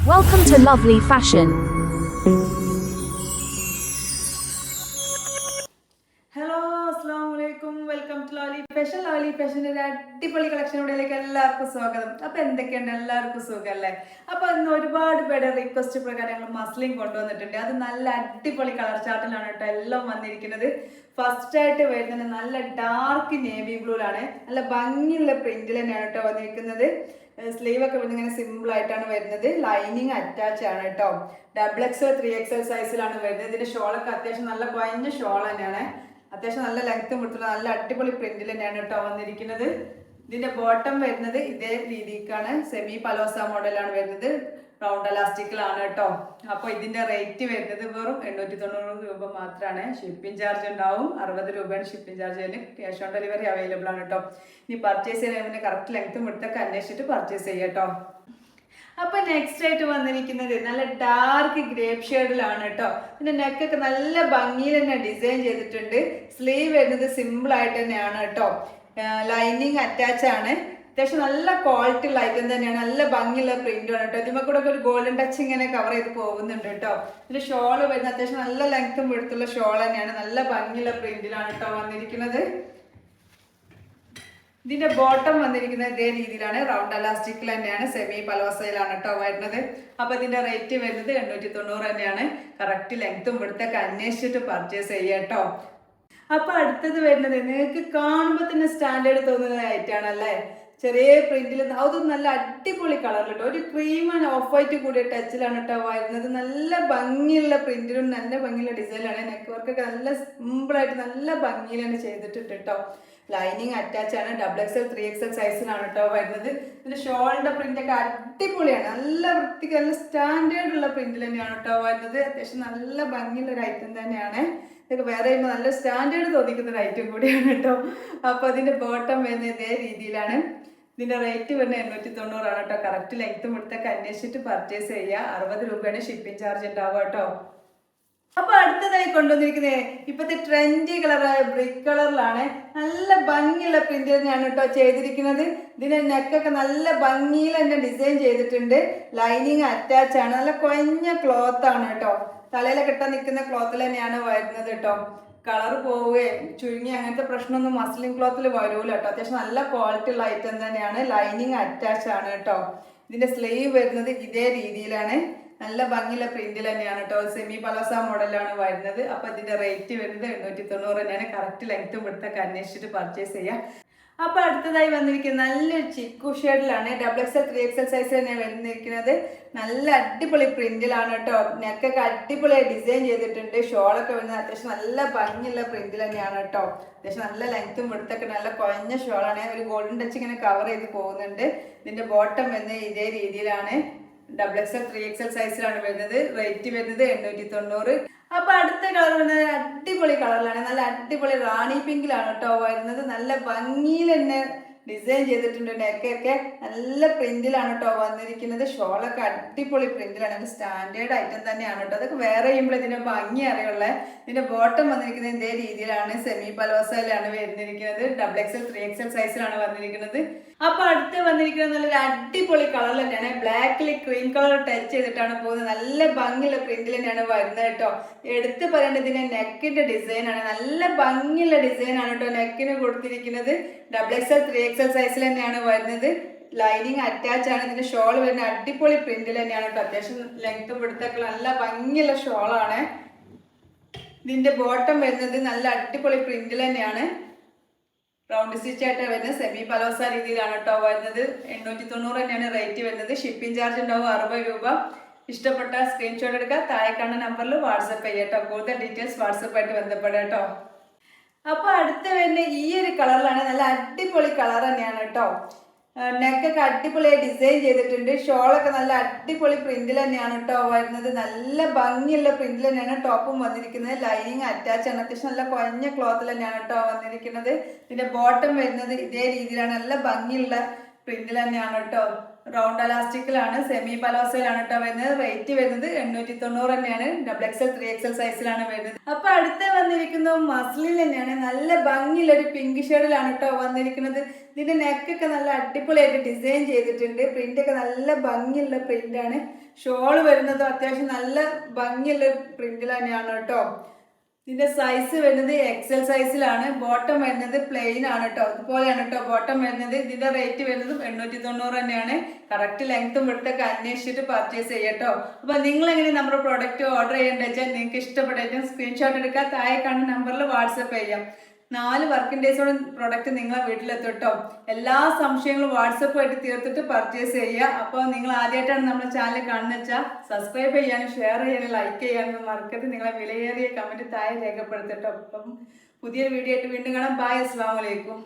Welcome to Lovely Fashion. Hello അസ്സലാമലൈക്കും welcome to Lovely Fashion. Lovely ഫാഷൻ്റെ ഒരു അടിപൊളി കളക്ഷനിലേക്ക് എല്ലാവർക്കും സ്വാഗതം. അപ്പൊ എന്തൊക്കെയുണ്ട്, എല്ലാവർക്കും സുഖമല്ലേ? അപ്പൊ ഇന്ന് ഒരുപാട് പേരുടെ റിക്വസ്റ്റ് പ്രകാരം ഞങ്ങൾ മസ്ലിൻ കൊണ്ടുവന്നിട്ടുണ്ട്. അത് നല്ല അടിപൊളി കളർ ചാർട്ടിലാണ് കേട്ടോ എല്ലാം വന്നിരിക്കുന്നത്. ഫസ്റ്റ് ആയിട്ട് വരുന്നത് നല്ല ഡാർക്ക് നേവി ബ്ലൂലാണ്, നല്ല ഭംഗിയുള്ള പ്രിന്റിൽ തന്നെയാണ് കേട്ടോ വന്നിരിക്കുന്നത്. സ്ലീവ് ഒക്കെ ഇങ്ങനെ സിമ്പിൾ ആയിട്ടാണ് വരുന്നത്. ലൈനിങ് അറ്റാച്ച് ആണ് കേട്ടോ. XXL 3XL സൈസിലാണ് വരുന്നത്. ഇതിന്റെ ഷോളൊക്കെ അത്യാവശ്യം നല്ല കുഴഞ്ഞ ഷോൾ തന്നെയാണ്. അത്യാവശ്യം നല്ല ലെങ്ത്തും കൊടുത്തുള്ള നല്ല അടിപൊളി പ്രിന്റിൽ തന്നെയാണ് കേട്ടോ വന്നിരിക്കുന്നത്. ഇതിന്റെ ബോട്ടം വരുന്നത് ഇതേ രീതിക്കാണ്, സെമി പലോസ മോഡലാണ് വരുന്നത്. റൗണ്ട് എലാസ്റ്റിക്കിലാണ് കേട്ടോ. അപ്പോൾ ഇതിന്റെ റേറ്റ് വരുന്നത് വെറും 890 രൂപ മാത്രമാണ്. ഷിപ്പിംഗ് ചാർജ് ഉണ്ടാവും, 60 രൂപയാണ് ഷിപ്പിംഗ് ചാർജ്. അതിന് ക്യാഷ് ഓൺ ഡെലിവറി അവൈലബിൾ ആണ് കേട്ടോ. ഇനി പർച്ചേസ് ചെയ്യുന്നതിന് കറക്റ്റ് ലെങ്ത്തും എടുത്തൊക്കെ അന്വേഷിച്ചിട്ട് പർച്ചേസ് ചെയ്യാം കേട്ടോ. അപ്പൊ നെക്സ്റ്റ് ആയിട്ട് വന്നിരിക്കുന്നത് നല്ല ഡാർക്ക് ഗ്രേപ്പ് ഷെയ്ഡിലാണ് കേട്ടോ. പിന്നെ നെക്കൊക്കെ നല്ല ഭംഗിയിൽ തന്നെ ഡിസൈൻ ചെയ്തിട്ടുണ്ട്. സ്ലീവ് വരുന്നത് സിമ്പിൾ ആയിട്ട് തന്നെയാണ് കേട്ടോ. ലൈനിങ് അറ്റാച്ച് ആണ്. അത്യാവശ്യം നല്ല ക്വാളിറ്റി ഉള്ള ഐറ്റം തന്നെയാണ്. നല്ല ഭംഗിയുള്ള പ്രിന്റുമാണ് കേട്ടോ. ഇതിന്മേൽ കൂടെ ഒരു ഗോൾഡൻ ടച്ച് ഇങ്ങനെ കവർ ചെയ്ത് പോകുന്നുണ്ട് കേട്ടോ. ഇതിന്റെ ഷോള് വരുന്നത് അത്യാവശ്യം നല്ല ലെങ്ത്തും എടുത്തുള്ള ഷോൾ തന്നെയാണ്. നല്ല ഭംഗിയുള്ള പ്രിന്റിലാണ് കേട്ടോ വന്നിരിക്കുന്നത്. ഇതിന്റെ ബോട്ടം വന്നിരിക്കുന്നത് ഇതേ രീതിയിലാണ്, റൗണ്ട് എലാസ്റ്റിക്കിൽ തന്നെയാണ്, സെമി പലോസയിലാണ് കേട്ടോ വരുന്നത്. അപ്പൊ ഇതിന്റെ റേറ്റ് വരുന്നത് 890 തന്നെയാണ്. കറക്റ്റ് ലെങ്ത്തും ഇവിടുത്തൊക്കെ അന്വേഷിച്ചിട്ട് പർച്ചേസ് ചെയ്യാം കേട്ടോ. അപ്പൊ അടുത്തത് വരുന്നത് നിങ്ങൾക്ക് കാണുമ്പോൾ തന്നെ സ്റ്റാൻഡേർഡ് തോന്നുന്ന ഐറ്റാണല്ലേ. ചെറിയ പ്രിന്റിൽ അതും നല്ല അടിപൊളി കളർ കേട്ടോ. ഒരു ക്രീം ആൻഡ് ഓഫ് വൈറ്റ് കൂടിയ ടച്ചിലാണ് കേട്ടോ വരുന്നത്. നല്ല ഭംഗിയുള്ള പ്രിന്റിലും നല്ല ഭംഗിയുള്ള ഡിസൈനിലാണ്. നെക്ക് വർക്കൊക്കെ നല്ല സിമ്പിളായിട്ട് നല്ല ഭംഗിയിലാണ് ചെയ്തിട്ടുണ്ട് കേട്ടോ. ലൈനിങ് അറ്റാച്ച് ആണ്. XXL 3XL സൈസിലാണ് കേട്ടോ വരുന്നത്. ഇതിന്റെ ഷോളിന്റെ പ്രിന്റ് ഒക്കെ അടിപൊളിയാണ്. നല്ല വൃത്തിക്ക് നല്ല സ്റ്റാൻഡേർഡ് ഉള്ള പ്രിന്റിൽ തന്നെയാണ് കേട്ടോ വരുന്നത്. അത്യാവശ്യം നല്ല ഭംഗിയുള്ള ഒരു ഐറ്റം തന്നെയാണ്. ഇതൊക്കെ വേറെ ചെയ്യുമ്പോൾ നല്ല സ്റ്റാൻഡേർഡ് തോന്നിക്കുന്ന ഒരു ഐറ്റം കൂടിയാണ് കേട്ടോ. അപ്പൊ അതിന്റെ ബോട്ടം വരുന്നത് ഇതേ രീതിയിലാണ്. ഇതിന്റെ റേറ്റ് വരുന്നത് 890 ആണ് കേട്ടോ. കറക്റ്റ് ലെങ്ത്തും ഇവിടുത്തൊക്കെ അന്വേഷിച്ചിട്ട് പർച്ചേസ് ചെയ്യുക. 60 രൂപയാണ് ഷിപ്പിംഗ് ചാർജ് ഉണ്ടാവുക കേട്ടോ. അപ്പൊ അടുത്തതായി കൊണ്ടുവന്നിരിക്കുന്നത് ഇപ്പോഴത്തെ ട്രെൻഡി കളറായ ബ്രിക്ക് കളറിലാണ്. നല്ല ഭംഗിയുള്ള പ്രിന്റ് തന്നെയാണ് കേട്ടോ ചെയ്തിരിക്കുന്നത്. ഇതിന്റെ നെക്കൊക്കെ നല്ല ഭംഗിയിൽ തന്നെ ഡിസൈൻ ചെയ്തിട്ടുണ്ട്. ലൈനിങ് അറ്റാച്ച് ആണ്. നല്ല കുഴഞ്ഞ ക്ലോത്ത് ആണ് കേട്ടോ. തലയിലൊക്കെ ഇട്ടാൻ നിൽക്കുന്ന ക്ലോത്തിൽ തന്നെയാണ് വരുന്നത് കേട്ടോ. കളർ പോവുകയും ചുരുങ്ങി അങ്ങനത്തെ പ്രശ്നമൊന്നും മസ്ലിൻ ക്ലോത്തിൽ വരൂല കേട്ടോ. അത്യാവശ്യം നല്ല ക്വാളിറ്റി ഉള്ള ഐറ്റം തന്നെയാണ്. ലൈനിങ് അറ്റാച്ച് ആണ് കേട്ടോ. ഇതിന്റെ സ്ലീവ് വരുന്നത് ഇതേ രീതിയിലാണ്. നല്ല ഭംഗിയുള്ള പ്രിന്റിൽ തന്നെയാണ് കേട്ടോ. സെമി പലോസ മോഡലാണ് വരുന്നത്. അപ്പൊ ഇതിന്റെ റേറ്റ് വരുന്നത് 890 തന്നെയാണ്. കറക്റ്റ് ലെങ്ത്തും ഇവിടുത്തൊക്കെ അന്വേഷിച്ചിട്ട് പർച്ചേസ് ചെയ്യാം. അപ്പൊ അടുത്തതായി വന്നിരിക്കുന്നത് നല്ലൊരു ചിക്കു ഷെയ്ഡിലാണ്. XXL 3XL സൈസ് തന്നെയാണ് വന്നിരിക്കുന്നത്. നല്ല അടിപൊളി പ്രിന്റിലാണ് കേട്ടോ. നെക്കൊക്കെ അടിപൊളിയായി ഡിസൈൻ ചെയ്തിട്ടുണ്ട്. ഷോളൊക്കെ വരുന്നത് അത്യാവശ്യം നല്ല ഭംഗിയുള്ള പ്രിന്റിൽ തന്നെയാണ് കേട്ടോ. അത്യാവശ്യം നല്ല ലെങ്ത്തും ഇവിടുത്തൊക്കെ നല്ല കുഴഞ്ഞ ഷോളാണ്. ഒരു ഗോൾഡൻ ടച്ച് ഇങ്ങനെ കവർ ചെയ്ത് പോകുന്നുണ്ട്. ഇതിന്റെ ബോട്ടം വരുന്നത് ഇതേ രീതിയിലാണ്. XXL 3XL സൈസിലാണ് വരുന്നത്. റേറ്റ് വരുന്നത് 890. അപ്പൊ അടുത്ത കളർ വരുന്നത് അടിപൊളി കളറിലാണ്. നല്ല അടിപൊളി റാണി പിങ്കിലാണ് കേട്ടോ വരുന്നത്. നല്ല ഭംഗിയിൽ തന്നെ ഡിസൈൻ ചെയ്തിട്ടുണ്ട്. നെക്കൊക്കെ നല്ല പ്രിന്റിലാണ് കേട്ടോ വന്നിരിക്കുന്നത്. ഷോളൊക്കെ അടിപൊളി പ്രിന്റിലാണ്. സ്റ്റാൻഡേർഡ് ഐറ്റം തന്നെയാണ് കേട്ടോ. അതൊക്കെ വേറെ ചെയ്യുമ്പോൾ ഇതിന്റെ ഭംഗി അറിയുള്ളേ. ഇതിന്റെ ബോട്ടം വന്നിരിക്കുന്നത് ഇതേ രീതിയിലാണ്. സെമി പലോസയിലാണ് വരുന്നിരിക്കുന്നത്. XXL 3XL സൈസിലാണ് വന്നിരിക്കുന്നത്. അപ്പൊ അടുത്ത് വന്നിരിക്കുന്നത് നല്ലൊരു അടിപൊളി കളർ തന്നെയാണ്. ബ്ലാക്കിൽ ക്രീം കളർ ടച്ച് ചെയ്തിട്ടാണ് പോകുന്നത്. നല്ല ഭംഗിയുള്ള പ്രിന്റിൽ തന്നെയാണ് വരുന്നത് കേട്ടോ. എടുത്ത് പറയേണ്ടത് ഇതിന്റെ നെക്കിന്റെ ഡിസൈൻ ആണ്. നല്ല ഭംഗിയുള്ള ഡിസൈൻ ആണ് കേട്ടോ നെക്കിന് കൊടുത്തിരിക്കുന്നത്. XXL 3XL സൈസിൽ തന്നെയാണ് വരുന്നത്. ലൈനിങ് അറ്റാച്ച് ആണ്. ഇതിന്റെ ഷോൾ വരുന്ന അടിപൊളി പ്രിന്റിൽ തന്നെയാണ് കേട്ടോ. അത്യാവശ്യം ലെങ്ത്തും പിടുത്തൊക്കെ നല്ല ഭംഗിയുള്ള ഷോളാണ്. ഇതിന്റെ ബോട്ടം വരുന്നത് നല്ല അടിപൊളി പ്രിന്റിൽ തന്നെയാണ്. റൗണ്ട് സ്റ്റിച്ച് ആയിട്ട് വരുന്നത്. സെമി പലോസ രീതിയിലാണ് കേട്ടോ വരുന്നത്. 890 തന്നെയാണ് റേറ്റ് വരുന്നത്. ഷിപ്പിംഗ് ചാർജ് ഉണ്ടാവും 60 രൂപ. ഇഷ്ടപ്പെട്ട സ്ക്രീൻഷോട്ട് എടുക്കുക. താഴെ കാണുന്ന നമ്പറിൽ വാട്സപ്പ് ചെയ്യാം കേട്ടോ. കൂടുതൽ ഡീറ്റെയിൽസ് വാട്സപ്പായിട്ട് ബന്ധപ്പെടാം കേട്ടോ. അപ്പൊ അടുത്ത വരുന്ന ഈ ഒരു കളറിലാണ്. നല്ല അടിപൊളി കളർ തന്നെയാണ് കേട്ടോ. നെക്കൊക്കെ അടിപൊളിയായി ഡിസൈൻ ചെയ്തിട്ടുണ്ട്. ഷോളൊക്കെ നല്ല അടിപൊളി പ്രിന്റിൽ തന്നെയാണ് കേട്ടോ വരുന്നത്. നല്ല ഭംഗിയുള്ള പ്രിന്റിൽ തന്നെയാണ് ടോപ്പും വന്നിരിക്കുന്നത്. ലൈനിങ് അറ്റാച്ച് ആണ്. അത്യാവശ്യം നല്ല കുഴഞ്ഞ ക്ലോത്തിൽ തന്നെയാണ് കേട്ടോ വന്നിരിക്കുന്നത്. ഇതിന്റെ ബോട്ടം വരുന്നത് ഇതേ രീതിയിലാണ്. നല്ല ഭംഗിയുള്ള പ്രിന്റിൽ തന്നെയാണ് കേട്ടോ. റൗണ്ട് അലാസ്റ്റിക്കിലാണ്, സെമി പലോസയിലാണ് കേട്ടോ വരുന്നത്. റേറ്റ് വരുന്നത് 890 തന്നെയാണ്. XXL 3XL സൈസിലാണ് വരുന്നത്. അപ്പൊ അടുത്ത് വന്നിരിക്കുന്നത് മസ്ലിൻ തന്നെയാണ്. നല്ല ഭംഗിയുള്ള ഒരു പിങ്ക് ഷെയ്ഡിലാണ് കേട്ടോ വന്നിരിക്കുന്നത്. ഇതിന്റെ നെക്കൊക്കെ നല്ല അടിപൊളിയായിട്ട് ഡിസൈൻ ചെയ്തിട്ടുണ്ട്. പ്രിന്റ് ഒക്കെ നല്ല ഭംഗിയുള്ള പ്രിന്റ് ആണ്. ഷോള് വരുന്നത് അത്യാവശ്യം നല്ല ഭംഗിയുള്ള പ്രിന്റിൽ തന്നെയാണ് കേട്ടോ. ഇതിന്റെ സൈസ് വരുന്നത് XL സൈസിലാണ്. ബോട്ടം വരുന്നത് പ്ലെയിൻ ആണ് കേട്ടോ. അതുപോലെയാണ് കേട്ടോ ബോട്ടം വരുന്നത്. ഇതിന്റെ റേറ്റ് വരുന്നതും 890 തന്നെയാണ്. കറക്റ്റ് ലെങ്ത്തും ഇവിടുത്തൊക്കെ അന്വേഷിച്ചിട്ട് പർച്ചേസ് ചെയ്യട്ടോ. അപ്പൊ നിങ്ങൾ എങ്ങനെ നമ്മുടെ പ്രോഡക്റ്റ് ഓർഡർ ചെയ്യേണ്ടത് വെച്ചാൽ നിങ്ങൾക്ക് ഇഷ്ടപ്പെട്ട സ്ക്രീൻഷോട്ട് എടുക്കുക, താഴെ കാണുന്ന നമ്പറിൽ വാട്സപ്പ് ചെയ്യാം. 4 വർക്കിംഗ് ഡേയ്സോടെ പ്രോഡക്റ്റ് നിങ്ങളെ വീട്ടിലെത്തിട്ടോ. എല്ലാ സംശയങ്ങളും വാട്സപ്പുമായിട്ട് തീർത്തിട്ട് പർച്ചേസ് ചെയ്യുക. അപ്പോൾ നിങ്ങൾ ആദ്യമായിട്ടാണ് നമ്മുടെ ചാനൽ കാണുന്നത് വെച്ചാൽ സബ്സ്ക്രൈബ് ചെയ്യാനും ഷെയർ ചെയ്യാനും ലൈക്ക് ചെയ്യാനും മറക്കരുത്. നിങ്ങളെ വിലയേറിയ കമൻറ്റ് താഴെ രേഖപ്പെടുത്തട്ടോ. അപ്പം പുതിയൊരു വീഡിയോ ആയിട്ട് വീണ്ടും കാണാം. ബൈ, അസ്സലാമു അലൈക്കും.